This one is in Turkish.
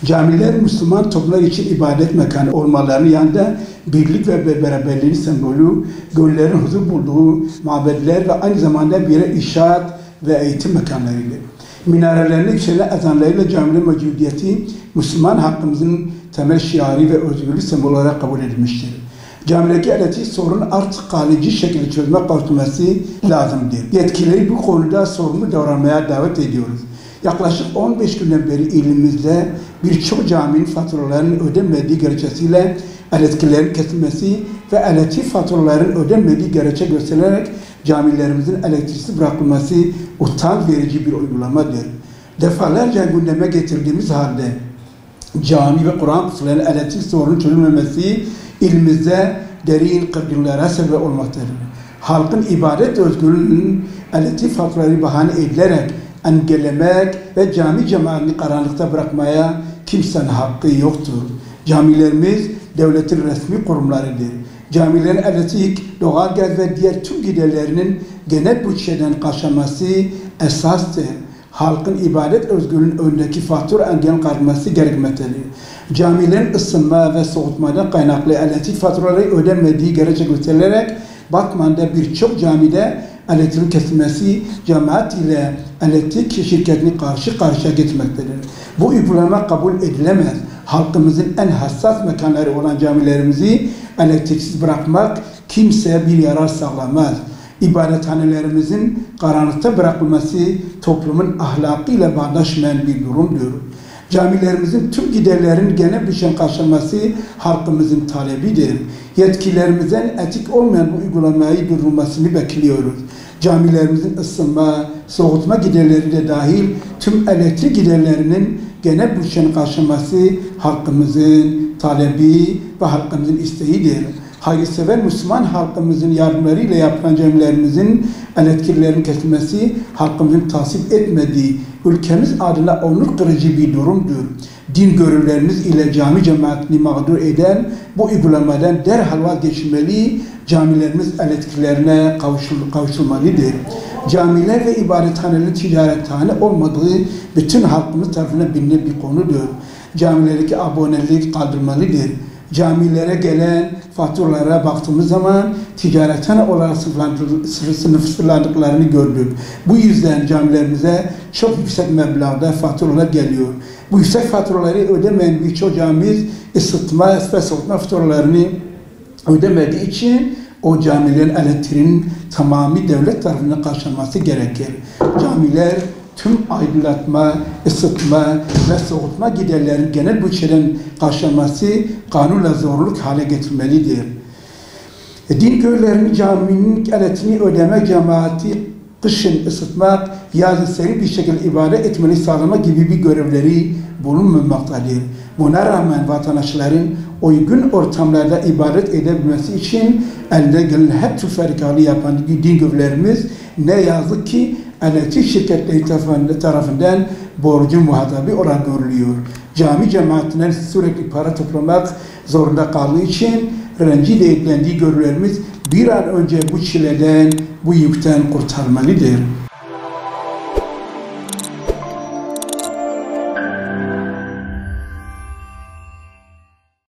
Camiler Müslüman toplumlar için ibadet mekanı olmalarının yanında birlik ve beraberliğin sembolü, gönüllerin huzur bulduğu mabedler ve aynı zamanda birer inşaat ve eğitim mekanlarıydı. Minarelerine yükselen ezanlarıyla camilerin mevcudiyeti Müslüman hakkımızın temel şiarı ve özgürlük sembolü olarak kabul edilmiştir. Camideki elektrik sorunu artık kalıcı şekilde çözüme kavuşturması lazımdır. Yetkilileri bu konuda sorumlu davranmaya davet ediyoruz. Yaklaşık 15 günden beri ilimizde birçok caminin faturalarının ödenmediği gerekçesiyle elektriklerin kesilmesi ve elektrik faturalarının ödenmediği gerekçe gösterilerek camilerimizin elektriksiz bırakılması utanç verici bir uygulamadır. Defalarca gündeme getirdiğimiz halde cami ve Kur'an kurslarının elektrik sorunun çözülmemesi ilimizde derin kırgınlara sebep olmaktadır. Halkın ibadet özgürlüğünün elektrik faturaları bahane edilerek engellemek ve cami cemaatini karanlıkta bırakmaya kimsenin hakkı yoktur. Camilerimiz devletin resmi kurumlarıdır. Camilerin elektrik, doğalgaz ve diğer tüm giderlerinin genel bütçeden karşılanması esastır. Halkın ibadet özgürlüğünün önündeki fatura engelin kalkması gerekmektedir. Camilerin ısınma ve soğutmadan kaynaklı elektrik faturaları ödenmediği gerekçe gösterilerek Batman'da birçok camide elektrik kesilmesi cemaat ile elektrik şirketini karşı karşıya getirmektedir. Bu uygulama kabul edilemez. Halkımızın en hassas mekanları olan camilerimizi elektriksiz bırakmak kimseye bir yarar sağlamaz. İbadethanelerimizin karanlıkta bırakılması toplumun ahlakıyla bağdaşmayan bir durumdur. Camilerimizin tüm giderlerin genel bütçeden karşılanması halkımızın talebidir. Yetkililerimizden etik olmayan bu uygulamayı durdurmasını bekliyoruz. Camilerimizin ısınma, soğutma giderleri de dahil tüm elektrik giderlerinin genel bütçenin karşılanması halkımızın talebi ve halkımızın isteğidir. Hayırsever Müslüman halkımızın yardımlarıyla yapılan camilerimizin elektriklerin kesilmesi halkımızın tasvip etmediği ülkemiz adına onur kırıcı bir durumdur. Din görevlerimiz ile cami cemaatini mağdur eden bu uygulamadan derhal vazgeçilmeli, camilerimiz elektriklerine kavuşulmalıdır. Camiler ve ibadethaneler ticarethane olmadığı bütün halkımız tarafından bilinen bir konudur. Camilerdeki abonelik kaldırmalıdır. Camilere gelen faturalara baktığımız zaman ticarethane olarak sınıflandırdıklarını gördük. Bu yüzden camilerimize çok yüksek meblağda faturalar geliyor. Bu yüksek faturaları ödemeyen birçok camimiz ısıtma ve soğutma faturalarını ödemediği için o camilerin elektriğinin tamamı devlet tarafından karşılanması gerekir. Camiler tüm aydınlatma, ısıtma ve soğutma giderlerin genel bütçeden karşılanması kanunla zorunluluk hale getirmelidir. Din görevlerinin caminin elektriğini ödemek, cemaati kışın ısıtmak, yazın seri bir şekilde ibadet etmeni sağlamak gibi bir görevleri bulunmamaktadır. Buna rağmen vatandaşların uygun ortamlarda ibadet edebilmesi için elde gelen her tür ferikalı yapan din görevlerimiz ne yazık ki elektrik şirketleri tarafından borcu muhatabı olarak görülüyor. Cami cemaatinden sürekli para toplamak zorunda kaldığı için rencide edilen görevlerimiz bir an önce bu çileden, bu yükten kurtarmalıdır.